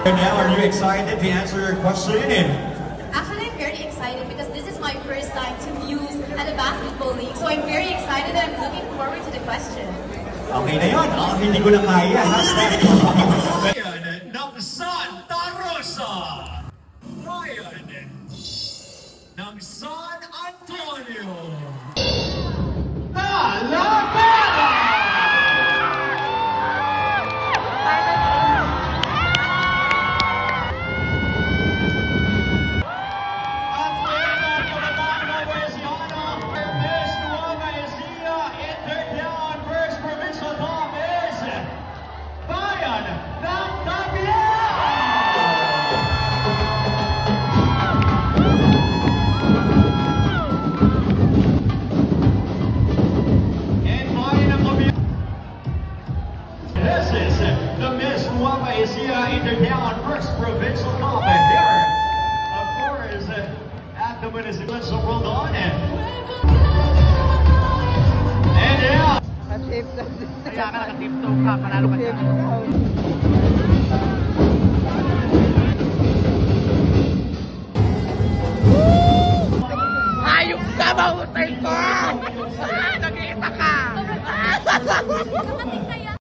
Now, are you excited to answer your question? Actually, I'm very excited because this is my first time to use at a basketball league. So I'm very excited and I'm looking forward to the question. Okay na yun. Hindi ko na kaya. Hashtag. Ryan ng Santa Rosa. Ryan ng San Antonio. Talavera! Intertown First Provincial Cup, and here, of course, at the Municipal Roldan. And now, kaya ka naka-tiptoe ka, panalo ka dyan. Hayop ka, mahutay ko!